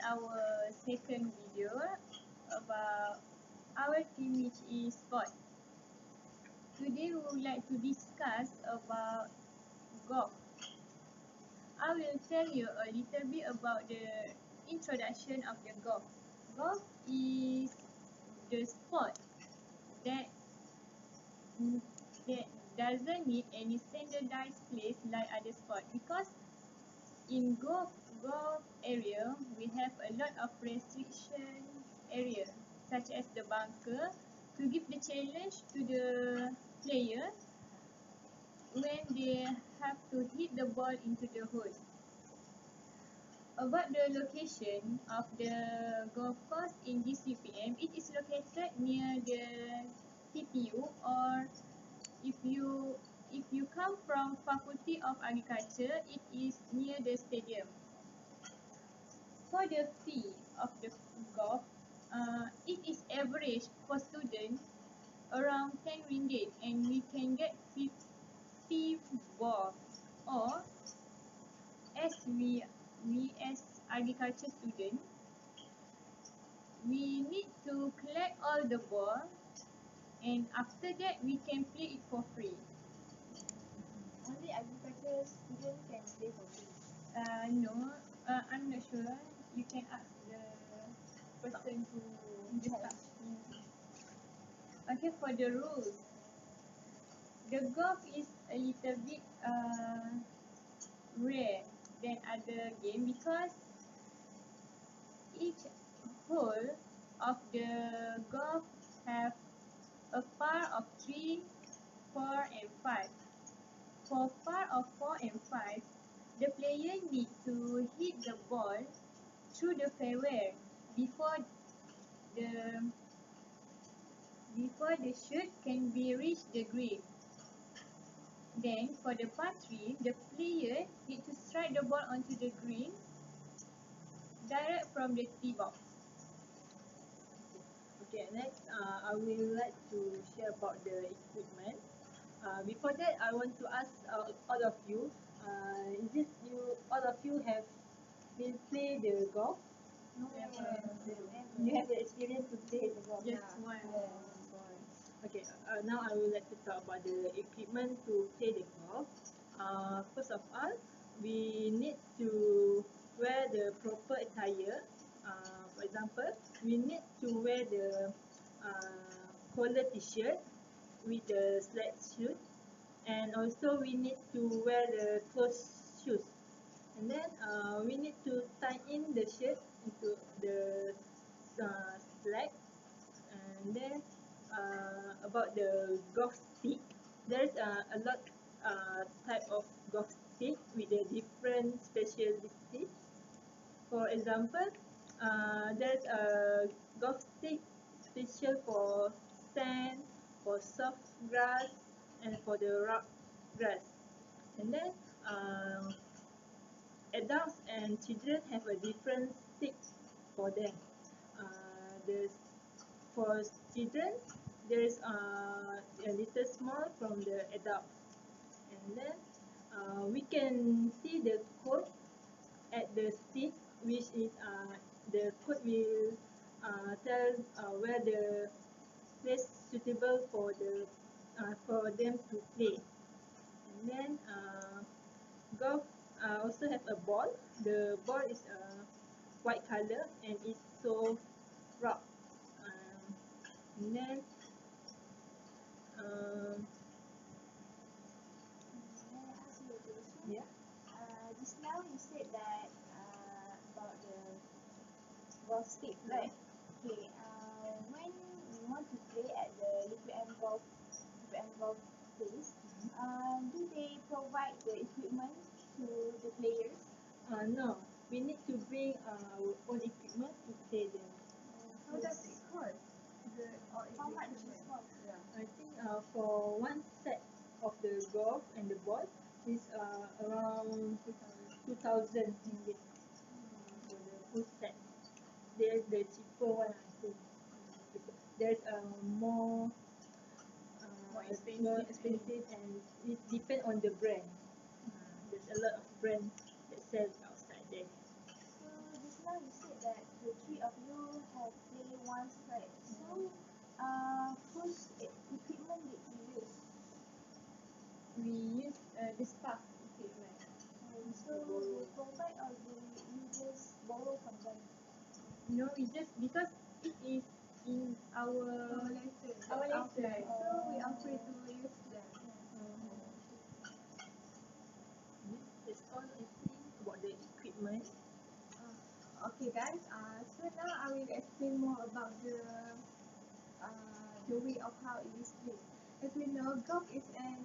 our second video about our team, which is sport. Today we would like to discuss about golf. I will tell you a little bit about the introduction of the golf. Golf is the sport that doesn't need any standardized place like other sport, because in golf area we have a lot of restriction area, such as the bunker, to give the challenge to the player when they have to hit the ball into the hole. About the location of the golf course in G75, it is located near the TPU, or if you come from Faculty of Agriculture, it is near the stadium. For the fee of the golf, it is average for students around 10 ringgit, and we can get 50 balls. Or as we as agriculture students, we need to collect all the ball, and after that we can play it for free. Only agriculture student can play for free. No, I'm not sure. You can ask the person who discuss. Okay, for the rules, the golf is a little bit rare than other game, because each hole of the golf have a par of 3, 4 and 5. For par of 4 and 5, the player need to hit the ball through the fairway before the shot can be reached the green. Then for the par 3, the player need to strike the ball onto the green direct from the tee box. Okay, next I will like to share about the equipment. Before that, I want to ask all of you, is it all of you have been play the golf? No, You have the experience to play the golf? Just one. Okay, now I would like to talk about the equipment to play the golf. First of all, we need to wear the proper attire. For example, we need to wear the collar t-shirt with the slack shoes, and also we need to wear the closed shoes. And then we need to tie in the shirt into the slack. And then about the golf stick, there's a lot type of golf stick with a different specialty. For example, there's a golf stick special for sand, for soft grass, and for the rough grass. And then adults and children have a different stick for them. For children, there is a little small from the adult. And then we can see the code at the stick, which is the code will tell where the place suitable for them to play. And then golf also have a ball. The ball is white color and it's so rough. And then May I ask you a question? yeah. Just now you said that about the golf stick, right? Okay. When we want to play at the Liquid M Golf place, do they provide the equipment to the players? No, we need to bring our own equipment to play them. How does it cost? How much is cost? I think for one set of the golf and the ball is around 2,000 ringgit for the full set. There's the cheaper one, I think. There's more expensive, and it depends on the brand. There's a lot of brands that sell outside there. So just now you said that the three of you have played once, right? So, whose equipment did you use? We use the staff equipment. So they provide or you just borrow from them? No, we just because it is in our lesson. our lesson. So we are free to use them. It's all I think about the equipment. Okay guys, so now I will explain more about the way of how it is played. As we know, golf is an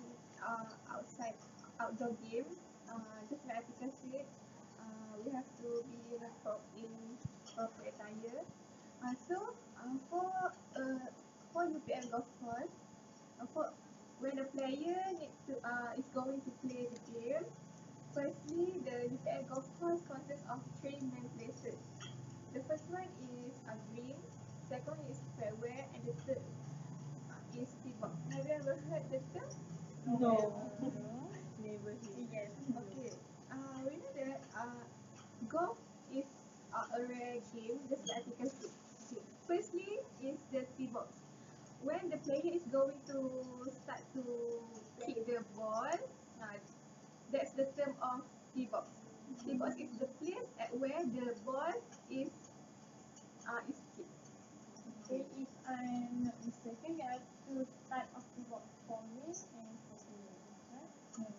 outdoor game. Just like Atika said, we have to be in proper attire. So for UPM golf course, for when the player is going to play the game, firstly the UPM golf course consists of three main places. The first one is a green, second one is fairway, and the third is tee box. Have you ever heard the term? No. Never hear. Yes. Okay. We know that golf is a rare game, just like you can see. Okay. Firstly is the tee box. When the player is going to start to kick the ball, that's the term of tee box. Tee box is the place at where the ball is kicked. Okay, if I'm not mistaken, there are two types of keyboard for male and for female. Right?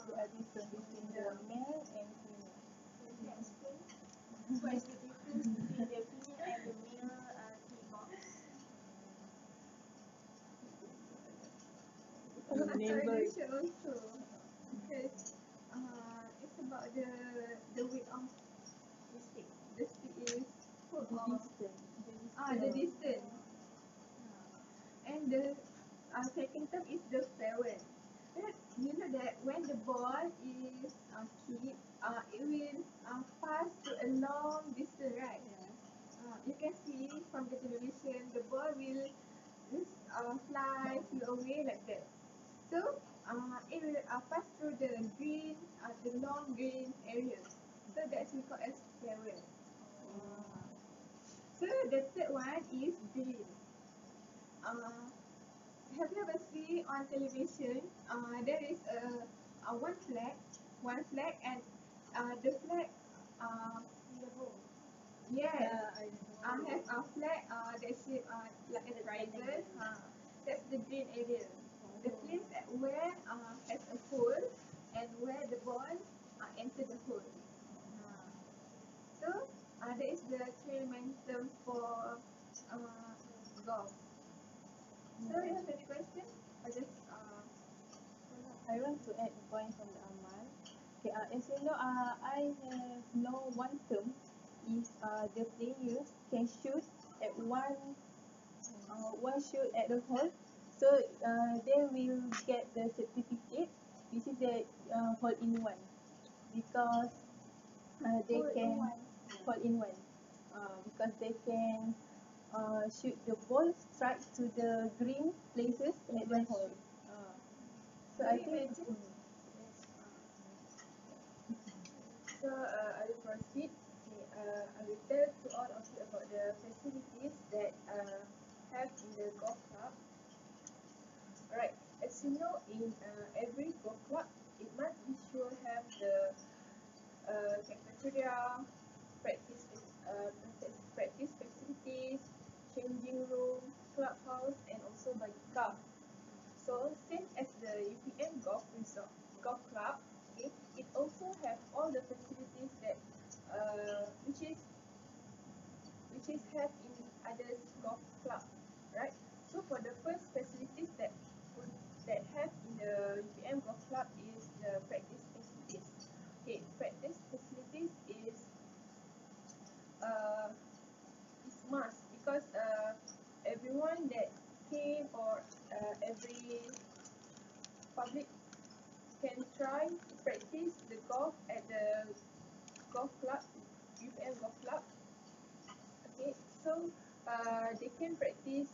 There are different between the male and female. Can you explain what is the difference between the female and the male tee box? I'm not really sure also, because it's about the weight of the stick. The stick is full The of distance. the distance. And the second term is the fairway. You know that when the ball is kicked, it will pass to a long distance, right? You can see from the television, the ball will just fly to away like that. So it will pass through the long green area. So that's we call as fairway. So the third one is green. Have you ever seen on television? There is one flag, and the flag. The hole. Yes. I have a flag that shape like a triangle. That's the green area. The place at where has a hole and where the ball enter the hole. So that is the three main terms for golf. So you have any question? Or just I want to add a point from the Amal. Okay, as you know, I have know one term is the players can shoot at one shoot at the hole, so they will get the certificate. This is the hole in one because they can hole in one because they can shoot the ball straight to the green places at the hole. So I think. So I will proceed. Okay, I will tell to all of you about the facilities that have in the golf club. Alright, as you know, in every golf club, it must be sure have the cafeteria, practice facilities, changing room, clubhouse, and also bagi car. So same as the UPM golf club, okay, it also have all the facilities that which is have in other golf club, right? So for the first facilities that have in the UPM golf club is the practice facilities. Okay, practice facilities uh, is must because everyone that came or every public can try to practice the golf at the golf club, UPM golf club. Okay, so they can practice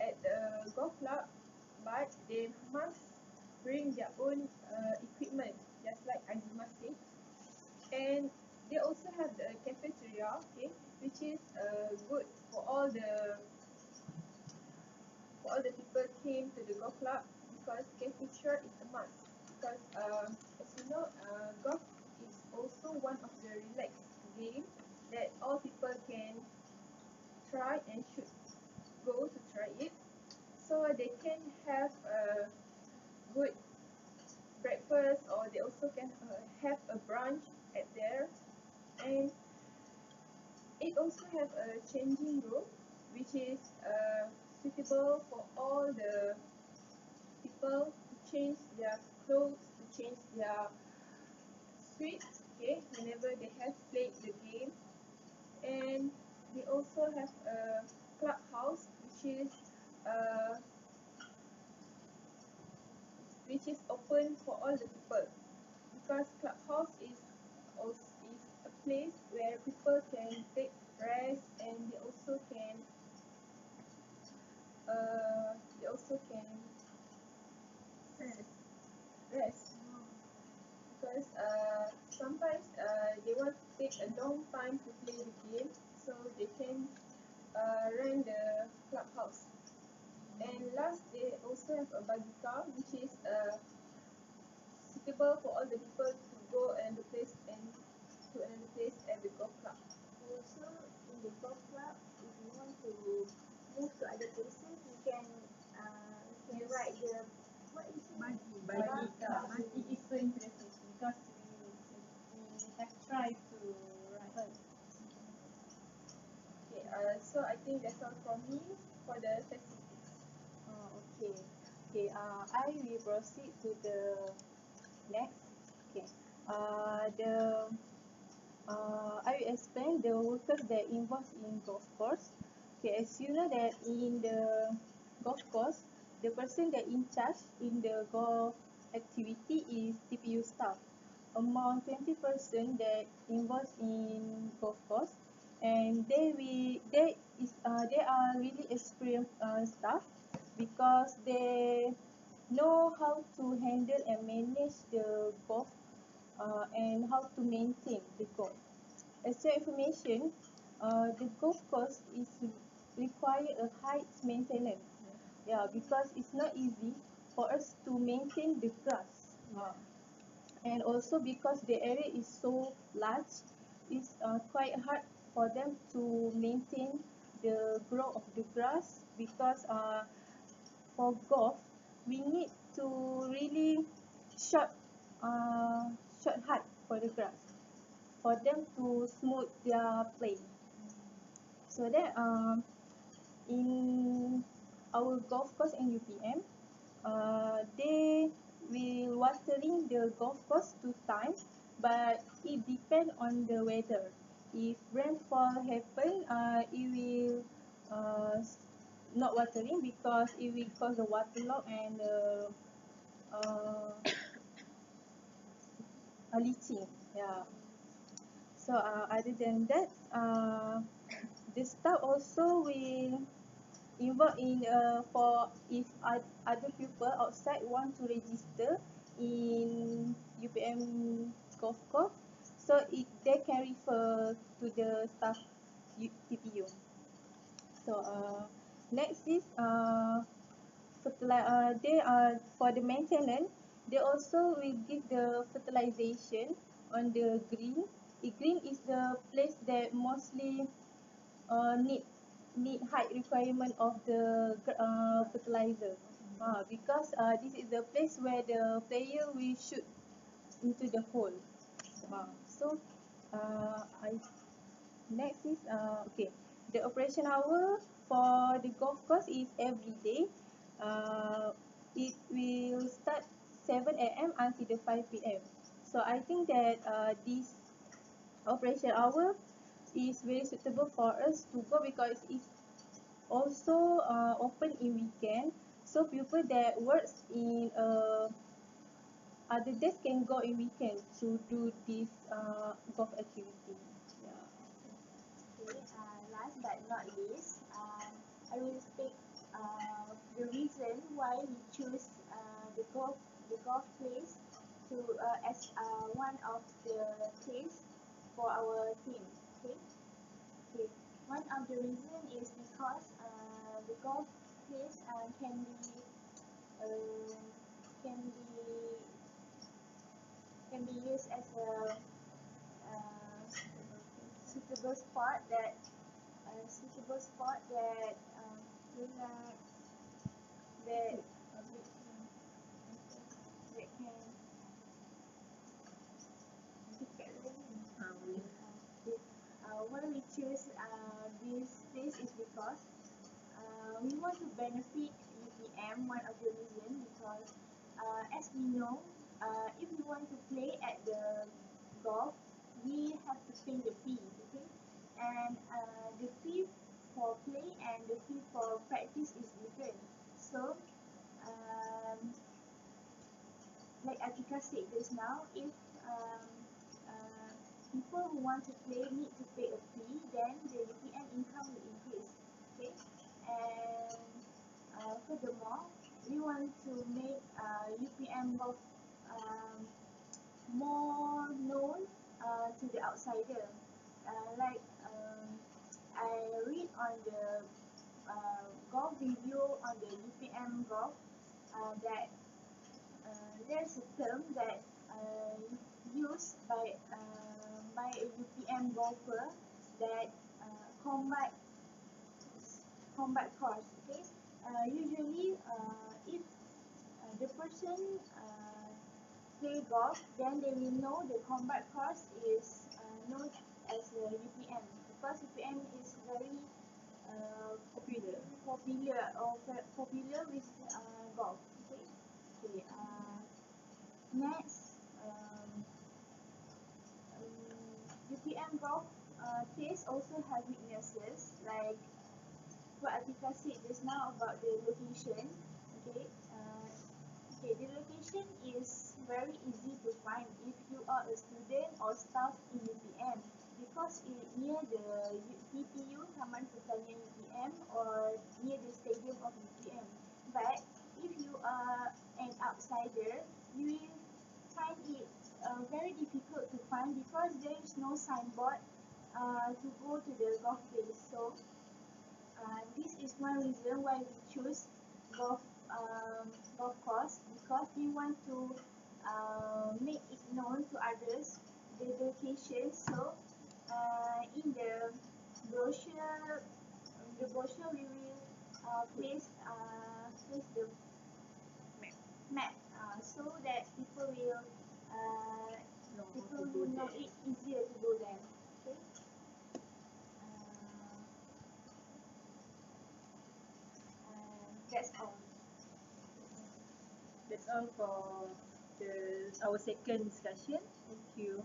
at the golf club, but they must bring their own equipment, just like Azima said. And they also have the which is good for all the people came to the golf club, because camping chair is a must. Because as you know, golf is also one of the relaxed game that all people can try and should go to try it, so they can have a good breakfast, or they also can have a brunch at there. And it also have a changing room, which is suitable for all the people to change their clothes, to change their suit, okay, whenever they have played the game. And they also have a clubhouse, uh, which is open for all the people, because clubhouse is also is a place where people can take rest, and they also can rest, because sometimes they want to take a long time to play the game, so they can rent the clubhouse. And last, they also have a buggy car, which is suitable for all the people to go and the place and to another place at the golf club. Also, in the golf club, if you want to move to other places, you can Yes. ride the what is it? Buggy. Buggy car. It is so interesting because we have tried to ride. Okay, so I think that's all from me for the facilities. Okay. Okay. I will proceed to the next. Okay. The I will explain the workers that involved in golf course. Okay, as you know that in the golf course, the person that in charge in the golf activity is TPU staff. Among 20 person that involved in golf course, and they are really experienced staff, because they know how to handle and manage the golf, and how to maintain the golf. As your information, the golf course is require a high maintenance. Yeah, because it's not easy for us to maintain the grass. And also because the area is so large, it's quite hard for them to maintain the growth of the grass, because for golf, we need to really short short height for the grass, for them to smooth their play. So that in our golf course in UPM, they will watering the golf course 2 times, but it depend on the weather. If rainfall happen, it will not watering, because it will cause the waterlog and uh, leaching. Yeah. So other than that, the staff also will involve in for if other people outside want to register in UPM golf course, so they can refer to the staff TPU. So next is they are for the maintenance. They also will give the fertilization on the green. The green is the place that mostly need height requirement of the fertilizer. Because this is the place where the player will shoot into the hole. So I next is okay. The operation hour for the golf course is every day. It will start 7 a.m. until the 5 p.m. So I think that this operation hour is very suitable for us to go, because it's also open in weekend. So people that works in other days can go in weekend to do this golf activity. Yeah. Okay, last but not least, I will speak the reason why we choose the golf place to as one of the place for our team. Okay, okay. one of the reason is because the golf place uh, can be can be used as a suitable spot that relax that that can dekat lain. Boleh. Why we choose this place is because we want to benefit UPM. One of the reason because as we know, if we want to play at the golf, we have to pay the fee, okay? And the fee for play and the fee for practice is different. So, like Atika said just now, if uh, people who want to play need to pay a fee, then the UPM income will increase. Okay, and furthermore, we want to make UPM golf more known to the outsider. Like I read on the golf review on the UPM golf that there's a term that used by a UPM golfer that combat course. Okay, usually if the person play golf, then they will know the combat course is known as the UPM because UPM is very Popular. popular with golf. Okay, okay. Next, UPM golf place also have weaknesses like what Atika said just now about the location. Okay, the location is very easy to find if you are a student or staff in UPM because it near the TPU Taman Pertanian UPM or near the stadium of UPM. But if you are an outsider, you will find it very difficult to find because there is no signboard to go to the golf place. So this is one reason why we choose golf golf course because we want to make it known to others the location. So in the brochure we will place the map so that people will know it easier to go there. Okay. That's all. That's all for our second discussion. Thank you.